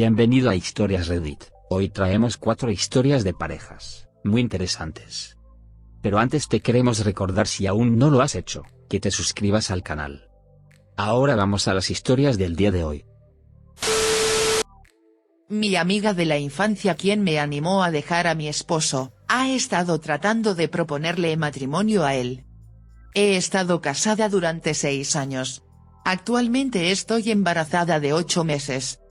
Bienvenido a Historias Reddit. Hoy traemos 4 historias de parejas, muy interesantes. Pero antes te queremos recordar, si aún no lo has hecho, que te suscribas al canal. Ahora vamos a las historias del día de hoy. Mi amiga de la infancia, quien me animó a dejar a mi esposo, ha estado tratando de proponerle matrimonio a él. He estado casada durante 6 años. Actualmente estoy embarazada de 8 meses.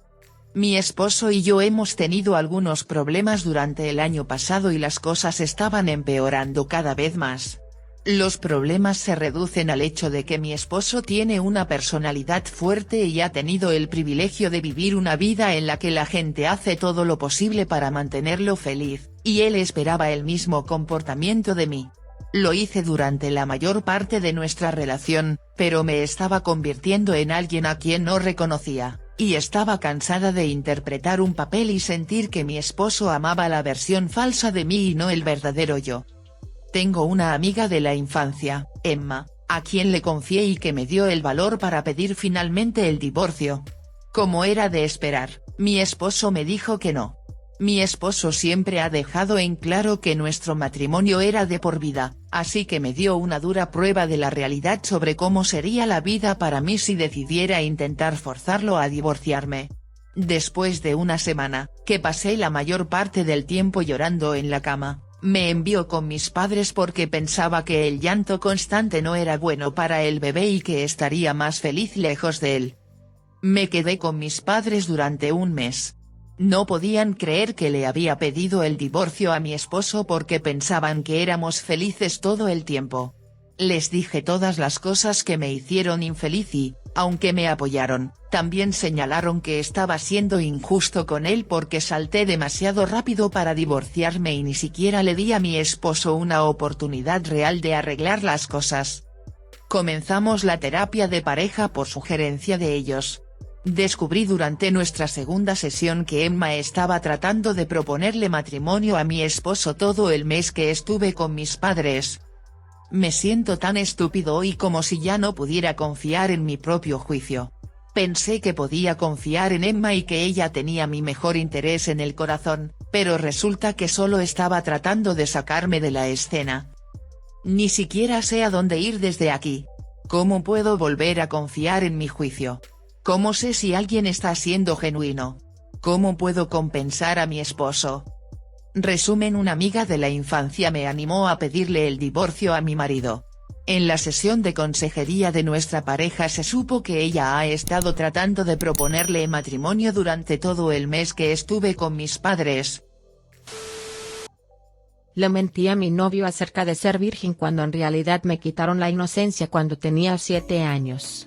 Mi esposo y yo hemos tenido algunos problemas durante el año pasado y las cosas estaban empeorando cada vez más. Los problemas se reducen al hecho de que mi esposo tiene una personalidad fuerte y ha tenido el privilegio de vivir una vida en la que la gente hace todo lo posible para mantenerlo feliz, y él esperaba el mismo comportamiento de mí. Lo hice durante la mayor parte de nuestra relación, pero me estaba convirtiendo en alguien a quien no reconocía, y estaba cansada de interpretar un papel y sentir que mi esposo amaba la versión falsa de mí y no el verdadero yo. Tengo una amiga de la infancia, Emma, a quien le confié y que me dio el valor para pedir finalmente el divorcio. Como era de esperar, mi esposo me dijo que no. Mi esposo siempre ha dejado en claro que nuestro matrimonio era de por vida, así que me dio una dura prueba de la realidad sobre cómo sería la vida para mí si decidiera intentar forzarlo a divorciarme. Después de una semana, que pasé la mayor parte del tiempo llorando en la cama, me envió con mis padres porque pensaba que el llanto constante no era bueno para el bebé y que estaría más feliz lejos de él. Me quedé con mis padres durante un mes. No podían creer que le había pedido el divorcio a mi esposo porque pensaban que éramos felices todo el tiempo. Les dije todas las cosas que me hicieron infeliz y, aunque me apoyaron, también señalaron que estaba siendo injusto con él porque salté demasiado rápido para divorciarme y ni siquiera le di a mi esposo una oportunidad real de arreglar las cosas. Comenzamos la terapia de pareja por sugerencia de ellos. Descubrí durante nuestra segunda sesión que Emma estaba tratando de proponerle matrimonio a mi esposo todo el mes que estuve con mis padres. Me siento tan estúpido hoy, como si ya no pudiera confiar en mi propio juicio. Pensé que podía confiar en Emma y que ella tenía mi mejor interés en el corazón, pero resulta que solo estaba tratando de sacarme de la escena. Ni siquiera sé a dónde ir desde aquí. ¿Cómo puedo volver a confiar en mi juicio? ¿Cómo sé si alguien está siendo genuino? ¿Cómo puedo compensar a mi esposo? Resumen: una amiga de la infancia me animó a pedirle el divorcio a mi marido. En la sesión de consejería de nuestra pareja se supo que ella ha estado tratando de proponerle matrimonio durante todo el mes que estuve con mis padres. Le mentí a mi novio acerca de ser virgen cuando en realidad me quitaron la inocencia cuando tenía 7 años.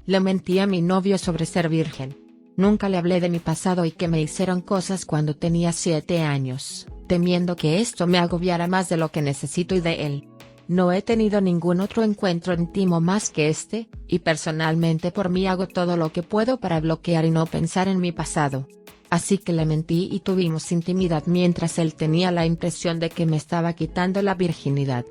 Le mentí a mi novio sobre ser virgen. Nunca le hablé de mi pasado y que me hicieron cosas cuando tenía 7 años, temiendo que esto me agobiara más de lo que necesito y de él. No he tenido ningún otro encuentro íntimo más que este, y personalmente por mí hago todo lo que puedo para bloquear y no pensar en mi pasado. Así que le mentí y tuvimos intimidad mientras él tenía la impresión de que me estaba quitando la virginidad.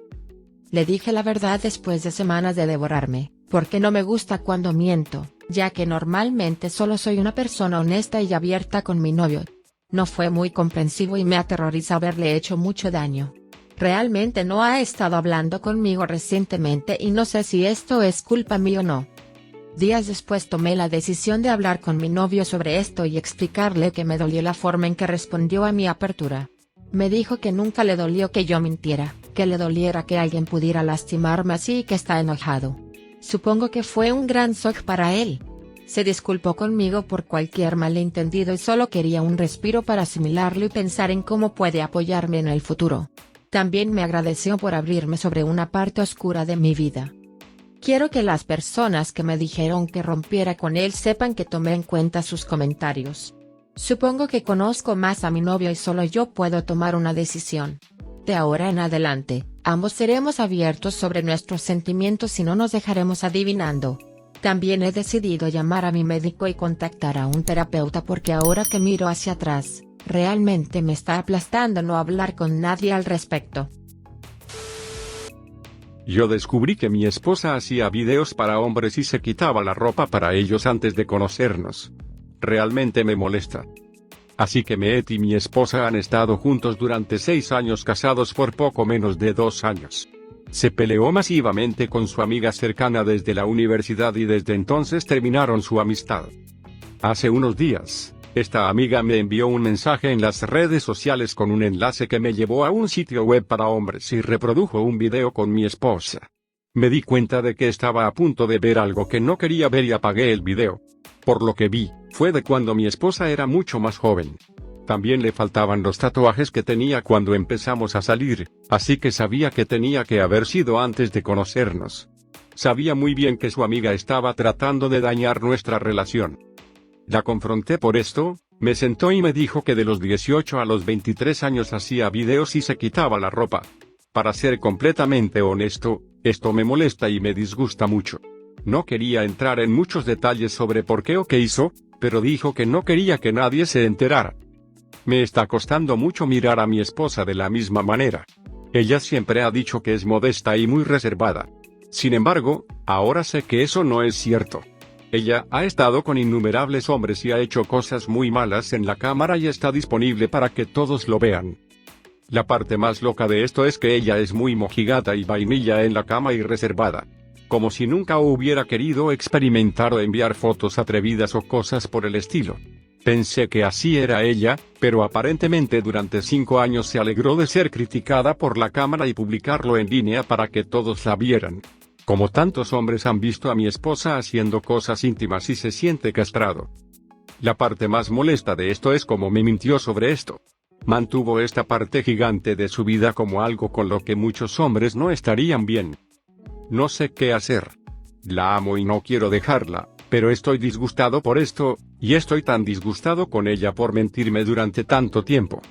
Le dije la verdad después de semanas de devorarme, porque no me gusta cuando miento, ya que normalmente solo soy una persona honesta y abierta con mi novio. No fue muy comprensivo y me aterroriza haberle hecho mucho daño. Realmente no ha estado hablando conmigo recientemente y no sé si esto es culpa mía o no. Días después tomé la decisión de hablar con mi novio sobre esto y explicarle que me dolió la forma en que respondió a mi apertura. Me dijo que nunca le dolió que yo mintiera, que le doliera que alguien pudiera lastimarme así y que está enojado. Supongo que fue un gran shock para él. Se disculpó conmigo por cualquier malentendido y solo quería un respiro para asimilarlo y pensar en cómo puede apoyarme en el futuro. También me agradeció por abrirme sobre una parte oscura de mi vida. Quiero que las personas que me dijeron que rompiera con él sepan que tomé en cuenta sus comentarios. Supongo que conozco más a mi novio y solo yo puedo tomar una decisión. De ahora en adelante, ambos seremos abiertos sobre nuestros sentimientos y no nos dejaremos adivinando. También he decidido llamar a mi médico y contactar a un terapeuta porque ahora que miro hacia atrás, realmente me está aplastando no hablar con nadie al respecto. Yo descubrí que mi esposa hacía videos para hombres y se quitaba la ropa para ellos antes de conocernos. realmente me molesta. Así que Meet y mi esposa han estado juntos durante 6 años, casados por poco menos de 2 años. Se peleó masivamente con su amiga cercana desde la universidad y desde entonces terminaron su amistad. Hace unos días, esta amiga me envió un mensaje en las redes sociales con un enlace que me llevó a un sitio web para hombres y reprodujo un video con mi esposa. Me di cuenta de que estaba a punto de ver algo que no quería ver y apagué el video. Por lo que vi, fue de cuando mi esposa era mucho más joven. También le faltaban los tatuajes que tenía cuando empezamos a salir, así que sabía que tenía que haber sido antes de conocernos. Sabía muy bien que su amiga estaba tratando de dañar nuestra relación. La confronté por esto, me sentó y me dijo que de los 18 a los 23 años hacía videos y se quitaba la ropa. Para ser completamente honesto, esto me molesta y me disgusta mucho. No quería entrar en muchos detalles sobre por qué o qué hizo, pero dijo que no quería que nadie se enterara. Me está costando mucho mirar a mi esposa de la misma manera. Ella siempre ha dicho que es modesta y muy reservada. Sin embargo, ahora sé que eso no es cierto. Ella ha estado con innumerables hombres y ha hecho cosas muy malas en la cámara y está disponible para que todos lo vean. La parte más loca de esto es que ella es muy mojigata y vainilla en la cama y reservada. Como si nunca hubiera querido experimentar o enviar fotos atrevidas o cosas por el estilo. Pensé que así era ella, pero aparentemente durante 5 años se alegró de ser criticada por la cámara y publicarlo en línea para que todos la vieran. Como tantos hombres han visto a mi esposa haciendo cosas íntimas y se siente castrado. La parte más molesta de esto es cómo me mintió sobre esto. Mantuvo esta parte gigante de su vida como algo con lo que muchos hombres no estarían bien. No sé qué hacer. La amo y no quiero dejarla, pero estoy disgustado por esto, y estoy tan disgustado con ella por mentirme durante tanto tiempo.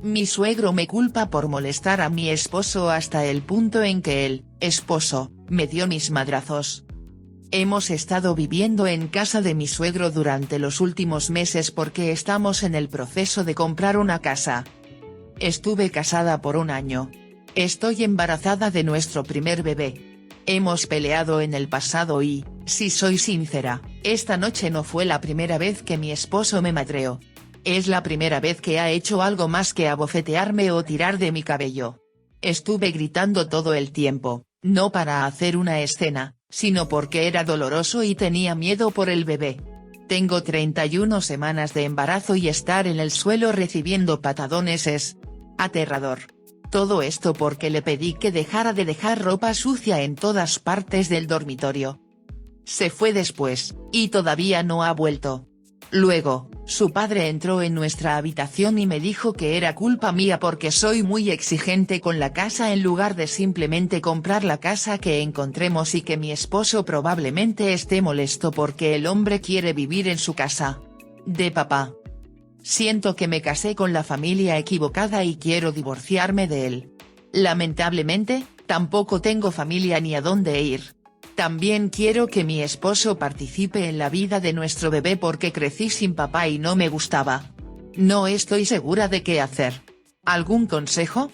Mi suegro me culpa por molestar a mi esposo hasta el punto en que el esposo me dio mis madrazos. Hemos estado viviendo en casa de mi suegro durante los últimos meses porque estamos en el proceso de comprar una casa. Estuve casada por 1 año. Estoy embarazada de nuestro primer bebé. Hemos peleado en el pasado y, si soy sincera, esta noche no fue la primera vez que mi esposo me madreó. Es la primera vez que ha hecho algo más que abofetearme o tirar de mi cabello. Estuve gritando todo el tiempo, no para hacer una escena, sino porque era doloroso y tenía miedo por el bebé. Tengo 31 semanas de embarazo y estar en el suelo recibiendo patadones es aterrador. Todo esto porque le pedí que dejara de dejar ropa sucia en todas partes del dormitorio. Se fue después, y todavía no ha vuelto. Luego, su padre entró en nuestra habitación y me dijo que era culpa mía porque soy muy exigente con la casa en lugar de simplemente comprar la casa que encontremos y que mi esposo probablemente esté molesto porque el hombre quiere vivir en su casa. De papá. Siento que me casé con la familia equivocada y quiero divorciarme de él. Lamentablemente, tampoco tengo familia ni a dónde ir. También quiero que mi esposo participe en la vida de nuestro bebé porque crecí sin papá y no me gustaba. No estoy segura de qué hacer. ¿Algún consejo?